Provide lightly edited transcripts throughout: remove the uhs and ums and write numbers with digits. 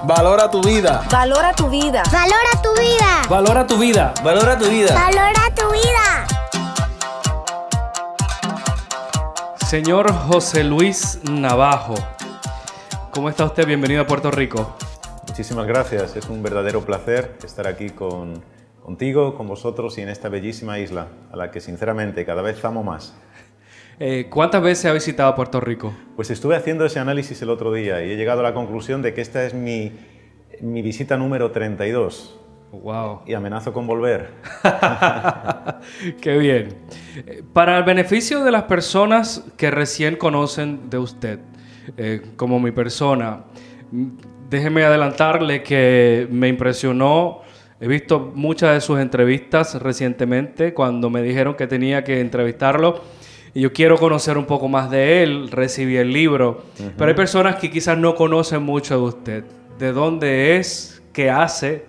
Valora tu vida. Valora tu vida. Valora tu vida. Valora tu vida. Valora tu vida. Valora tu vida. Señor José Luis Navajo, ¿cómo está usted? Bienvenido a Puerto Rico. Muchísimas gracias, es un verdadero placer estar aquí contigo, con vosotros y en esta bellísima isla, a la que sinceramente cada vez amo más. ¿Cuántas veces ha visitado Puerto Rico? Pues estuve haciendo ese análisis el otro día y he llegado a la conclusión de que esta es mi visita número 32. Wow. Y amenazo con volver. Qué bien. Para el beneficio de las personas que recién conocen de usted, como mi persona, déjeme adelantarle que me impresionó. He visto muchas de sus entrevistas recientemente cuando me dijeron que tenía que entrevistarlo y yo quiero conocer un poco más de él. Recibí el libro, pero hay personas que quizás no conocen mucho de usted. ¿De dónde es? ¿Qué hace?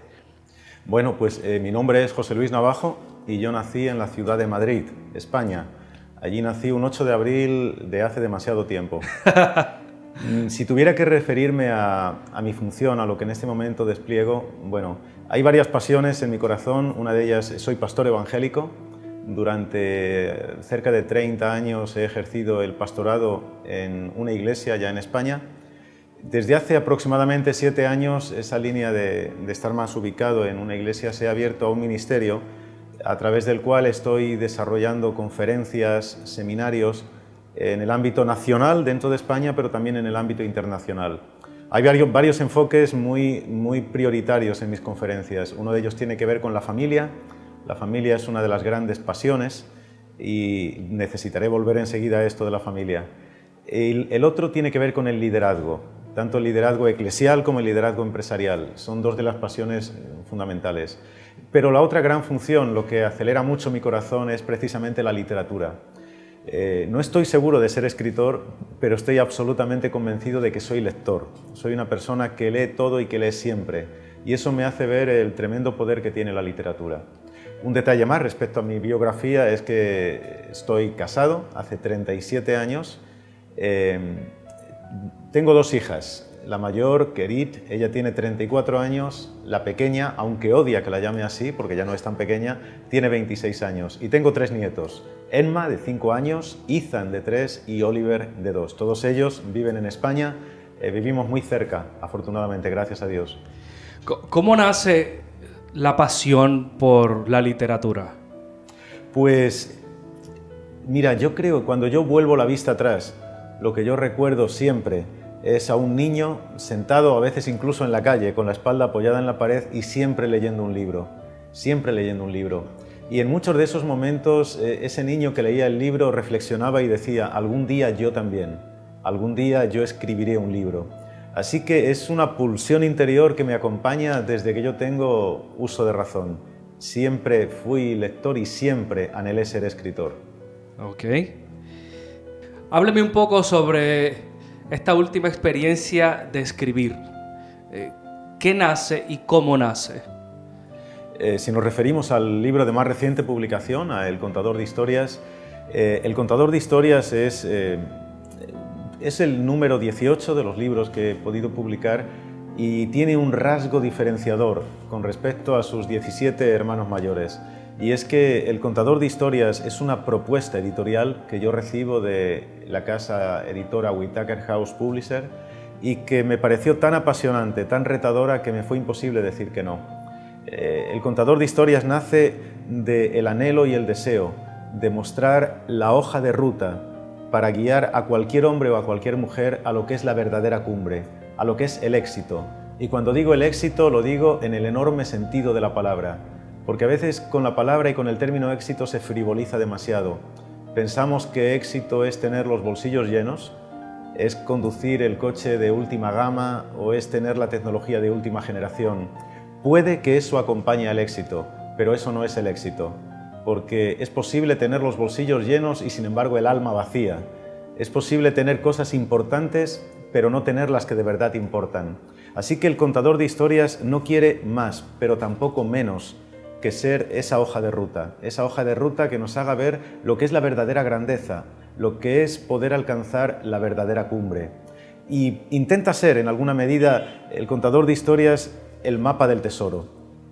Bueno, pues mi nombre es José Luis Navajo y yo nací en la ciudad de Madrid, España. Allí nací un 8 de abril de hace demasiado tiempo. Si tuviera que referirme a mi función, a lo que en este momento despliego, bueno, hay varias pasiones en mi corazón. Una de ellas, soy pastor evangélico. Durante cerca de 30 años he ejercido el pastorado en una iglesia ya en España. Desde hace aproximadamente 7 años, esa línea de estar más ubicado en una iglesia se ha abierto a un ministerio a través del cual estoy desarrollando conferencias, seminarios en el ámbito nacional dentro de España, pero también en el ámbito internacional. Hay varios enfoques muy prioritarios en mis conferencias. Uno de ellos tiene que ver con la familia. La familia es una de las grandes pasiones y necesitaré volver enseguida a esto de la familia. El otro tiene que ver con el liderazgo, tanto el liderazgo eclesial como el liderazgo empresarial. Son dos de las pasiones fundamentales. Pero la otra gran función, lo que acelera mucho mi corazón, es precisamente la literatura. No estoy seguro de ser escritor, pero estoy absolutamente convencido de que soy lector. Soy una persona que lee todo y que lee siempre, y eso me hace ver el tremendo poder que tiene la literatura. Un detalle más respecto a mi biografía es que estoy casado hace 37 años. Tengo 2 hijas. La mayor, Kerit, ella tiene 34 años. La pequeña, aunque odia que la llame así, porque ya no es tan pequeña, tiene 26 años. Y tengo 3 nietos. Emma, de 5 años, Ethan, de 3 y Oliver, de 2. Todos ellos viven en España. Vivimos muy cerca, afortunadamente, gracias a Dios. ¿Cómo nace la pasión por la literatura? Pues, mira, yo creo que cuando yo vuelvo la vista atrás, lo que yo recuerdo siempre es a un niño sentado, a veces incluso en la calle, con la espalda apoyada en la pared y siempre leyendo un libro. Siempre leyendo un libro. Y en muchos de esos momentos, ese niño que leía el libro reflexionaba y decía, algún día yo también, algún día yo escribiré un libro. Así que es una pulsión interior que me acompaña desde que yo tengo uso de razón. Siempre fui lector y siempre anhelé ser escritor. Ok. Hábleme un poco sobre esta última experiencia de escribir. ¿Qué nace y cómo nace? Si nos referimos al libro de más reciente publicación, a El contador de historias, El contador de historias es el número 18 de los libros que he podido publicar y tiene un rasgo diferenciador con respecto a sus 17 hermanos mayores. Y es que El contador de historias es una propuesta editorial que yo recibo de la casa editora Whitaker House Publisher y que me pareció tan apasionante, tan retadora, que me fue imposible decir que no. El contador de historias nace del anhelo y el deseo de mostrar la hoja de ruta para guiar a cualquier hombre o a cualquier mujer a lo que es la verdadera cumbre, a lo que es el éxito. Y cuando digo el éxito, lo digo en el enorme sentido de la palabra, porque a veces con la palabra y con el término éxito se frivoliza demasiado. Pensamos que éxito es tener los bolsillos llenos, es conducir el coche de última gama o es tener la tecnología de última generación. Puede que eso acompañe al éxito, pero eso no es el éxito, porque es posible tener los bolsillos llenos y sin embargo el alma vacía. Es posible tener cosas importantes, pero no tener las que de verdad importan. Así que el contador de historias no quiere más, pero tampoco menos que ser esa hoja de ruta que nos haga ver lo que es la verdadera grandeza, lo que es poder alcanzar la verdadera cumbre. Y intenta ser, en alguna medida, el contador de historias, el mapa del tesoro,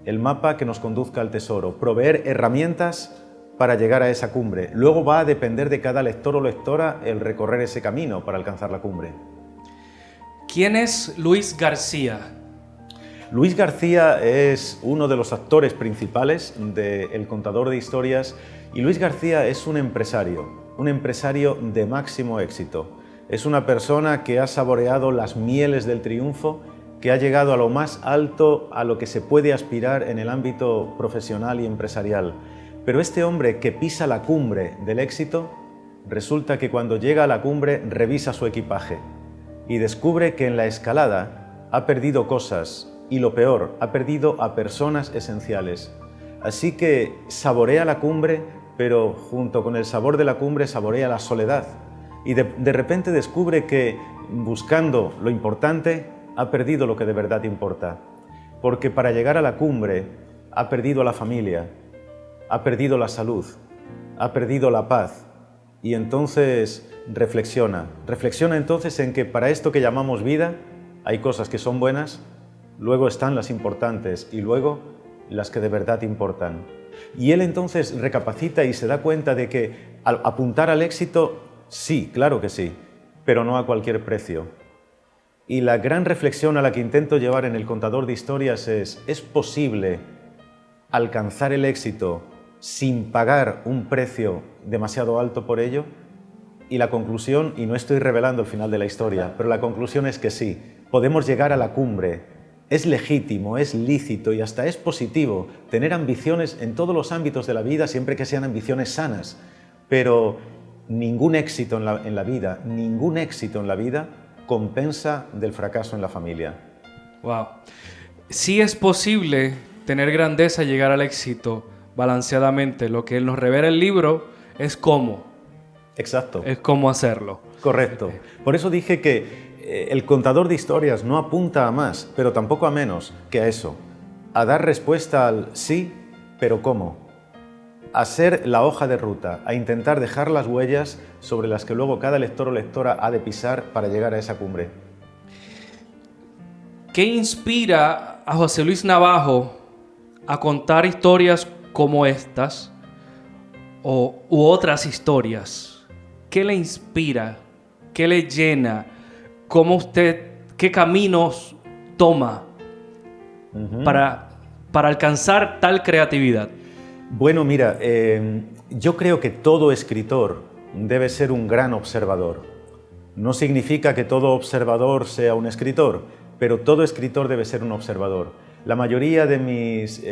el mapa que nos conduzca al tesoro, proveer herramientas para llegar a esa cumbre. Luego va a depender de cada lector o lectora el recorrer ese camino para alcanzar la cumbre. ¿Quién es Luis García? Luis García es uno de los actores principales de El contador de historias, y Luis García es un empresario de máximo éxito. Es una persona que ha saboreado las mieles del triunfo, que ha llegado a lo más alto a lo que se puede aspirar en el ámbito profesional y empresarial. Pero este hombre que pisa la cumbre del éxito, resulta que cuando llega a la cumbre revisa su equipaje y descubre que en la escalada ha perdido cosas y, lo peor, ha perdido a personas esenciales. Así que saborea la cumbre, pero junto con el sabor de la cumbre saborea la soledad. Y de repente descubre que, buscando lo importante, ha perdido lo que de verdad importa. Porque para llegar a la cumbre ha perdido la familia, ha perdido la salud, ha perdido la paz. Y entonces reflexiona entonces en que para esto que llamamos vida hay cosas que son buenas, luego están las importantes y luego las que de verdad importan. Y él entonces recapacita y se da cuenta de que al apuntar al éxito, sí, claro que sí, pero no a cualquier precio. Y la gran reflexión a la que intento llevar en El contador de historias ¿es posible alcanzar el éxito sin pagar un precio demasiado alto por ello? Y la conclusión, y no estoy revelando el final de la historia, pero la conclusión es que sí, podemos llegar a la cumbre. Es legítimo, es lícito y hasta es positivo tener ambiciones en todos los ámbitos de la vida, siempre que sean ambiciones sanas. Pero ningún éxito en la vida compensa del fracaso en la familia. Wow. Sí es posible tener grandeza y llegar al éxito balanceadamente. Lo que nos revela el libro es cómo. Exacto. Es cómo hacerlo. Correcto. Por eso dije que el contador de historias no apunta a más, pero tampoco a menos que a eso. A dar respuesta al sí, pero ¿cómo? A ser la hoja de ruta, a intentar dejar las huellas sobre las que luego cada lector o lectora ha de pisar para llegar a esa cumbre. ¿Qué inspira a José Luis Navajo a contar historias como estas u otras historias? ¿Qué le inspira? ¿Qué le llena? ¿Qué caminos toma para alcanzar tal creatividad? Bueno, mira, yo creo que todo escritor debe ser un gran observador. No significa que todo observador sea un escritor, pero todo escritor debe ser un observador. La mayoría de mis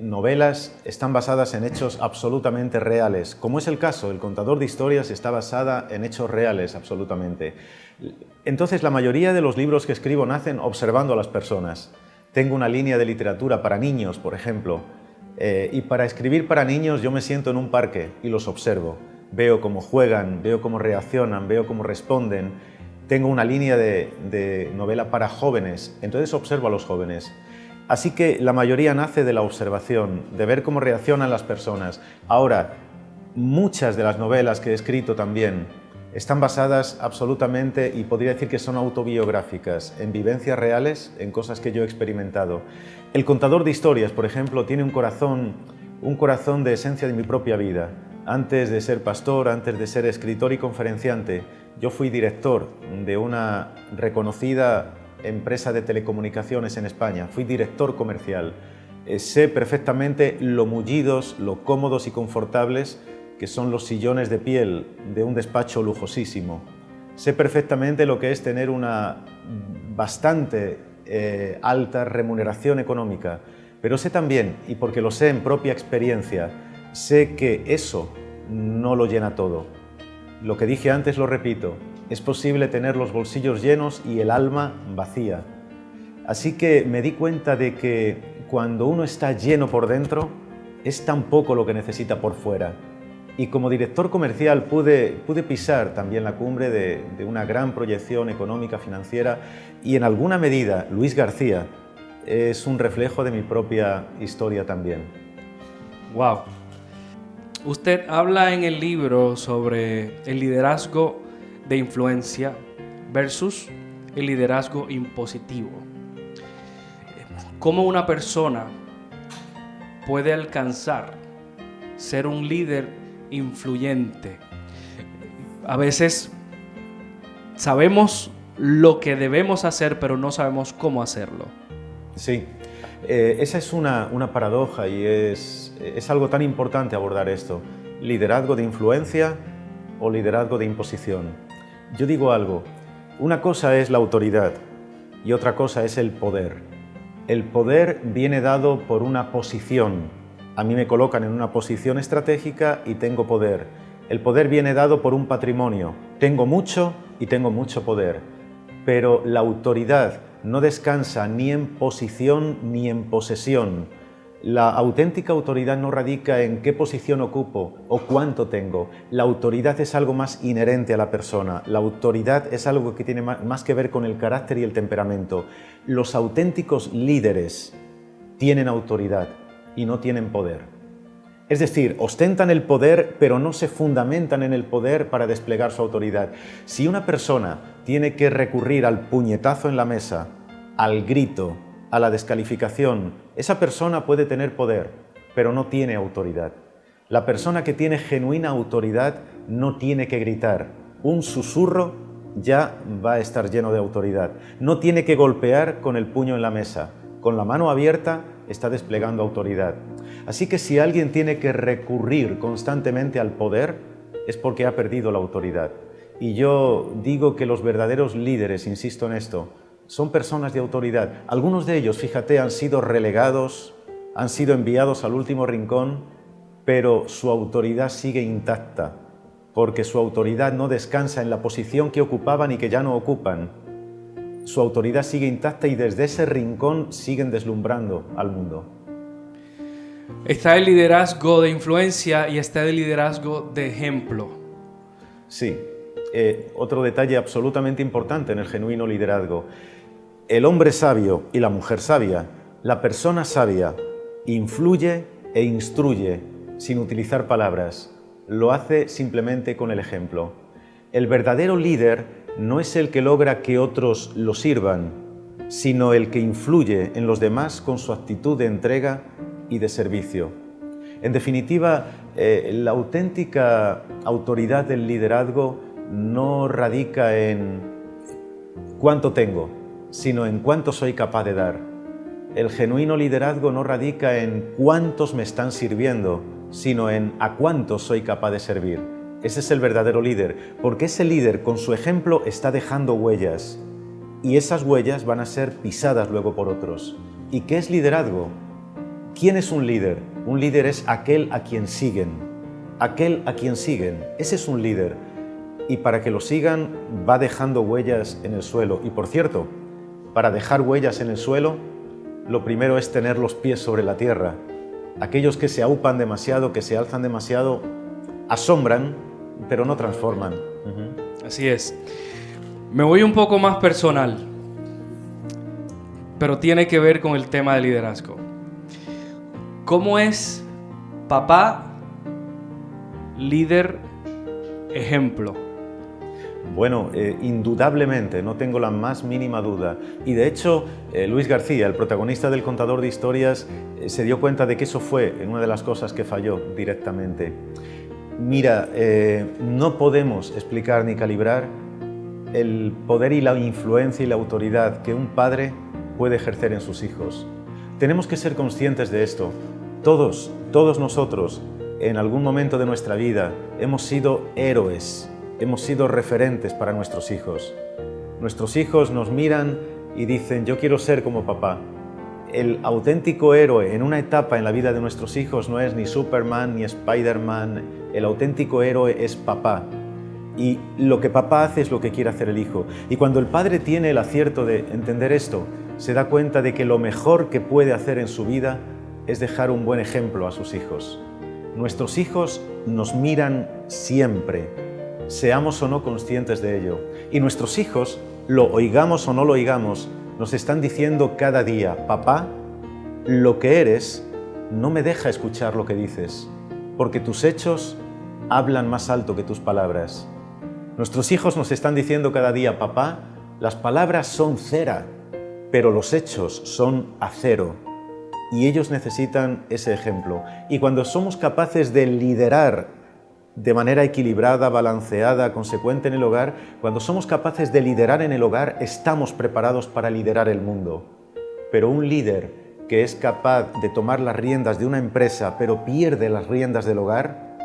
novelas están basadas en hechos absolutamente reales, como es el caso. El contador de historias está basada en hechos reales, absolutamente. Entonces, la mayoría de los libros que escribo nacen observando a las personas. Tengo una línea de literatura para niños, por ejemplo, y para escribir para niños yo me siento en un parque y los observo. Veo cómo juegan, veo cómo reaccionan, veo cómo responden. Tengo una línea de novela para jóvenes, entonces observo a los jóvenes. Así que la mayoría nace de la observación, de ver cómo reaccionan las personas. Ahora, muchas de las novelas que he escrito también están basadas absolutamente, y podría decir que son autobiográficas, en vivencias reales, en cosas que yo he experimentado. El contador de historias, por ejemplo, tiene un corazón de esencia de mi propia vida. Antes de ser pastor, antes de ser escritor y conferenciante, yo fui director de una reconocida empresa de telecomunicaciones en España. Fui director comercial. Sé perfectamente lo mullidos, lo cómodos y confortables que son los sillones de piel de un despacho lujosísimo. Sé perfectamente lo que es tener una bastante alta remuneración económica, pero sé también, y porque lo sé en propia experiencia, sé que eso no lo llena todo. Lo que dije antes lo repito, es posible tener los bolsillos llenos y el alma vacía. Así que me di cuenta de que cuando uno está lleno por dentro, es tan poco lo que necesita por fuera. Y como director comercial pude pisar también la cumbre de una gran proyección económica, financiera, y en alguna medida Luis García es un reflejo de mi propia historia también. Wow. Usted habla en el libro sobre el liderazgo de influencia versus el liderazgo impositivo. ¿Cómo una persona puede alcanzar ser un líder influyente? A veces sabemos lo que debemos hacer, pero no sabemos cómo hacerlo. Sí, esa es una paradoja y es algo tan importante abordar esto. ¿Liderazgo de influencia o liderazgo de imposición? Yo digo algo, una cosa es la autoridad y otra cosa es el poder. El poder viene dado por una posición. A mí me colocan en una posición estratégica y tengo poder. El poder viene dado por un patrimonio. Tengo mucho y tengo mucho poder. Pero la autoridad no descansa ni en posición ni en posesión. La auténtica autoridad no radica en qué posición ocupo o cuánto tengo. La autoridad es algo más inherente a la persona. La autoridad es algo que tiene más que ver con el carácter y el temperamento. Los auténticos líderes tienen autoridad y no tienen poder. Es decir, ostentan el poder, pero no se fundamentan en el poder para desplegar su autoridad. Si una persona tiene que recurrir al puñetazo en la mesa, al grito, a la descalificación, esa persona puede tener poder, pero no tiene autoridad. La persona que tiene genuina autoridad no tiene que gritar. Un susurro ya va a estar lleno de autoridad. No tiene que golpear con el puño en la mesa. Con la mano abierta está desplegando autoridad. Así que si alguien tiene que recurrir constantemente al poder, es porque ha perdido la autoridad. Y yo digo que los verdaderos líderes, insisto en esto, son personas de autoridad. Algunos de ellos, fíjate, han sido relegados, han sido enviados al último rincón, pero su autoridad sigue intacta, porque su autoridad no descansa en la posición que ocupaban y que ya no ocupan. Su autoridad sigue intacta y desde ese rincón siguen deslumbrando al mundo. Está el liderazgo de influencia y está el liderazgo de ejemplo. Sí, otro detalle absolutamente importante en el genuino liderazgo. El hombre sabio y la mujer sabia, la persona sabia, influye e instruye sin utilizar palabras. Lo hace simplemente con el ejemplo. El verdadero líder no es el que logra que otros lo sirvan, sino el que influye en los demás con su actitud de entrega y de servicio. En definitiva, la auténtica autoridad del liderazgo no radica en cuánto tengo, sino en cuánto soy capaz de dar. El genuino liderazgo no radica en cuántos me están sirviendo, sino en a cuántos soy capaz de servir. Ese es el verdadero líder, porque ese líder con su ejemplo está dejando huellas y esas huellas van a ser pisadas luego por otros. ¿Y qué es liderazgo? ¿Quién es un líder? Un líder es aquel a quien siguen. Aquel a quien siguen. Ese es un líder. Y para que lo sigan va dejando huellas en el suelo. Y por cierto, para dejar huellas en el suelo, lo primero es tener los pies sobre la tierra. Aquellos que se aupan demasiado, que se alzan demasiado, asombran, pero no transforman. Así es. Me voy un poco más personal, pero tiene que ver con el tema del liderazgo. ¿Cómo es papá, líder, ejemplo? Bueno, indudablemente, no tengo la más mínima duda. Y de hecho, Luis García, el protagonista del Contador de Historias, se dio cuenta de que eso fue una de las cosas que falló directamente. Mira, no podemos explicar ni calibrar el poder y la influencia y la autoridad que un padre puede ejercer en sus hijos. Tenemos que ser conscientes de esto. Todos nosotros, en algún momento de nuestra vida, hemos sido héroes. Hemos sido referentes para nuestros hijos. Nuestros hijos nos miran y dicen, yo quiero ser como papá. El auténtico héroe en una etapa en la vida de nuestros hijos no es ni Superman ni Spider-Man. El auténtico héroe es papá. Y lo que papá hace es lo que quiere hacer el hijo. Y cuando el padre tiene el acierto de entender esto, se da cuenta de que lo mejor que puede hacer en su vida es dejar un buen ejemplo a sus hijos. Nuestros hijos nos miran siempre, seamos o no conscientes de ello. Y nuestros hijos, lo oigamos o no lo oigamos, nos están diciendo cada día, papá, lo que eres no me deja escuchar lo que dices, porque tus hechos hablan más alto que tus palabras. Nuestros hijos nos están diciendo cada día, papá, Las palabras son cera, pero los hechos son acero. Y ellos necesitan ese ejemplo. Y cuando somos capaces de liderar de manera equilibrada, balanceada, consecuente en el hogar, cuando somos capaces de liderar en el hogar, estamos preparados para liderar el mundo. Pero un líder que es capaz de tomar las riendas de una empresa, pero pierde las riendas del hogar,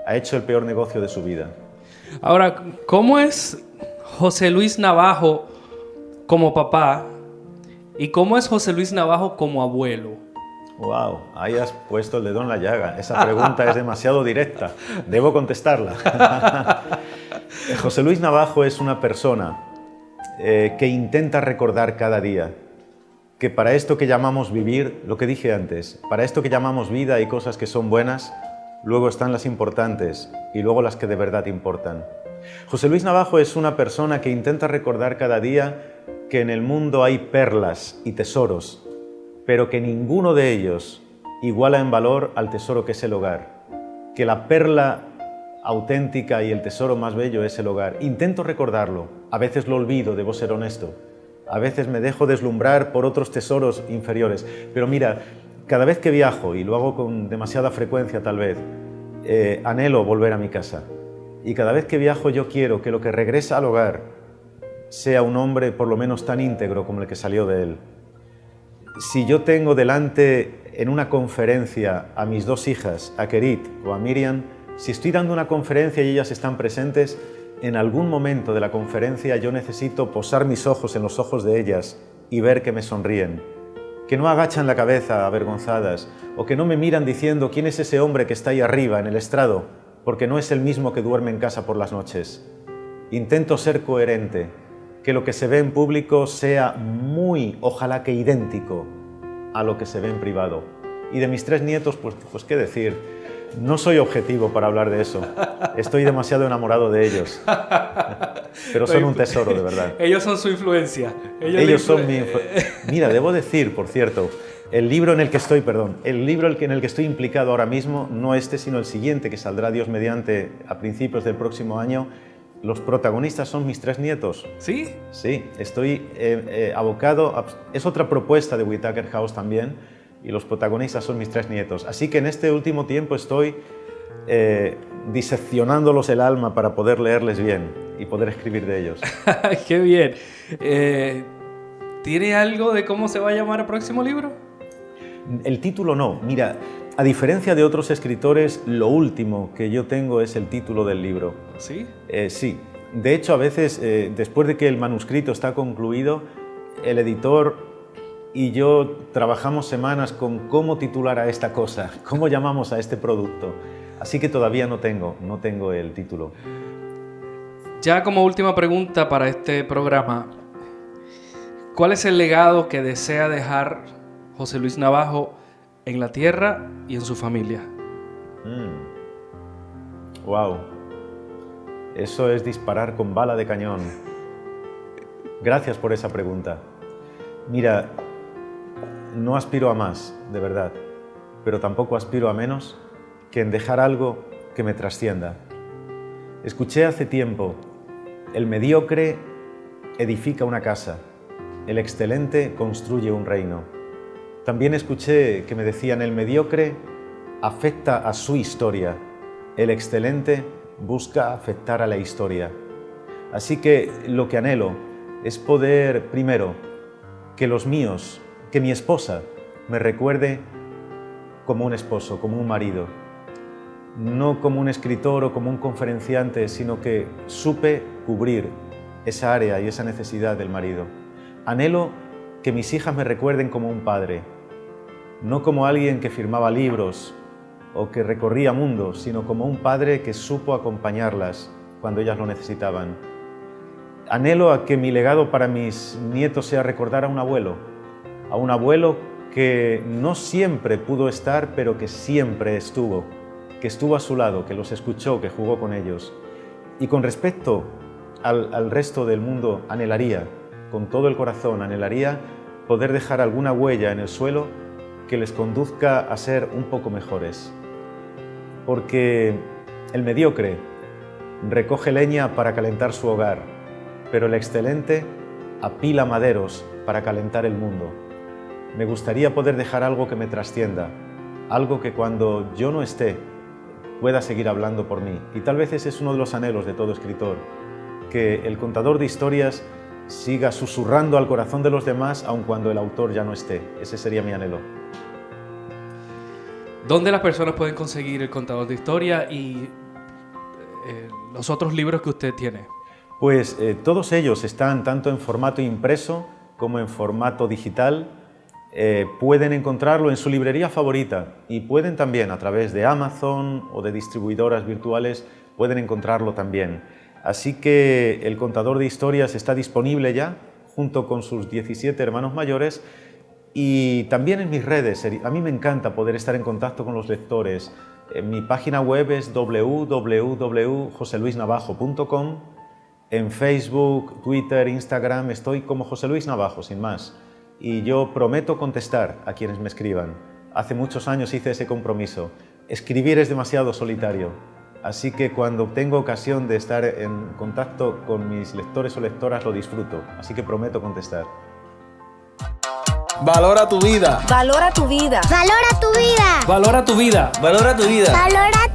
ha hecho el peor negocio de su vida. Ahora, ¿cómo es José Luis Navajo como papá y cómo es José Luis Navajo como abuelo? ¡Wow! Ahí has puesto el dedo en la llaga. Esa pregunta es demasiado directa. Debo contestarla. José Luis Navajo es una persona que intenta recordar cada día que para esto que llamamos vivir, lo que dije antes, para esto que llamamos vida hay cosas que son buenas, luego están las importantes y luego las que de verdad importan. José Luis Navajo es una persona que intenta recordar cada día que en el mundo hay perlas y tesoros, pero que ninguno de ellos iguala en valor al tesoro que es el hogar, que la perla auténtica y el tesoro más bello es el hogar. Intento recordarlo, a veces lo olvido, debo ser honesto, a veces me dejo deslumbrar por otros tesoros inferiores, pero mira, cada vez que viajo, y lo hago con demasiada frecuencia tal vez, anhelo volver a mi casa. Y cada vez que viajo yo quiero que lo que regresa al hogar sea un hombre por lo menos tan íntegro como el que salió de él. Si yo tengo delante en una conferencia a mis dos hijas, a Kerit o a Miriam, si estoy dando una conferencia y ellas están presentes, en algún momento de la conferencia yo necesito posar mis ojos en los ojos de ellas y ver que me sonríen, que no agachan la cabeza avergonzadas o que no me miran diciendo ¿quién es ese hombre que está ahí arriba en el estrado? Porque no es el mismo que duerme en casa por las noches. Intento ser coherente, que lo que se ve en público sea muy, ojalá que idéntico a lo que se ve en privado. Y de mis 3 nietos, pues qué decir, no soy objetivo para hablar de eso. Estoy demasiado enamorado de ellos. Pero son un tesoro, de verdad. Ellos son su influencia. Ellos son mi influencia. Mira, debo decir, por cierto, el libro en el que estoy implicado ahora mismo, no este, sino el siguiente, que saldrá Dios mediante a principios del próximo año, los protagonistas son mis 3 nietos. ¿Sí? Sí, estoy abocado, es otra propuesta de Whitaker House también, y los protagonistas son mis 3 nietos. Así que en este último tiempo estoy diseccionándolos el alma para poder leerles bien y poder escribir de ellos. ¡Qué bien! ¿Tiene algo de cómo se va a llamar el próximo libro? El título no. Mira, a diferencia de otros escritores, lo último que yo tengo es el título del libro. ¿Sí? Sí. De hecho, a veces, después de que el manuscrito está concluido, el editor y yo trabajamos semanas con cómo titular a esta cosa, cómo llamamos a este producto. Así que todavía no tengo el título. Ya como última pregunta para este programa, ¿cuál es el legado que desea dejar José Luis Navajo en la tierra y en su familia? Wow. Eso es disparar con bala de cañón. Gracias por esa pregunta. Mira, no aspiro a más, de verdad, pero tampoco aspiro a menos que en dejar algo que me trascienda. Escuché hace tiempo, el mediocre edifica una casa, el excelente construye un reino. También escuché que me decían, el mediocre afecta a su historia, el excelente busca afectar a la historia. Así que lo que anhelo es poder, primero, que los míos, que mi esposa me recuerde como un esposo, como un marido, no como un escritor o como un conferenciante, sino que supe cubrir esa área y esa necesidad del marido. Anhelo que mis hijas me recuerden como un padre, no como alguien que firmaba libros o que recorría mundos, sino como un padre que supo acompañarlas cuando ellas lo necesitaban. Anhelo a que mi legado para mis nietos sea recordar a un abuelo que no siempre pudo estar, pero que siempre estuvo, que estuvo a su lado, que los escuchó, que jugó con ellos. Y con respecto al resto del mundo, anhelaría, con todo el corazón, anhelaría poder dejar alguna huella en el suelo que les conduzca a ser un poco mejores. Porque el mediocre recoge leña para calentar su hogar, pero el excelente apila maderos para calentar el mundo. Me gustaría poder dejar algo que me trascienda, algo que cuando yo no esté pueda seguir hablando por mí. Y tal vez ese es uno de los anhelos de todo escritor, que el contador de historias siga susurrando al corazón de los demás aun cuando el autor ya no esté. Ese sería mi anhelo. ¿Dónde las personas pueden conseguir El Contador de Historia y los otros libros que usted tiene? Pues todos ellos están tanto en formato impreso como en formato digital. Pueden encontrarlo en su librería favorita y pueden también a través de Amazon o de distribuidoras virtuales pueden encontrarlo también. Así que El Contador de Historias está disponible ya junto con sus 17 hermanos mayores y también en mis redes. A mí me encanta poder estar en contacto con los lectores. Mi página web es www.joseluisnavajo.com. En Facebook, Twitter, Instagram estoy como José Luis Navajo, sin más. Y yo prometo contestar a quienes me escriban. Hace muchos años hice ese compromiso. Escribir es demasiado solitario. Así que cuando tengo ocasión de estar en contacto con mis lectores o lectoras lo disfruto. Así que prometo contestar. Valora tu vida. Valora tu vida. Valora tu vida. Valora tu vida. Valora tu vida. Valora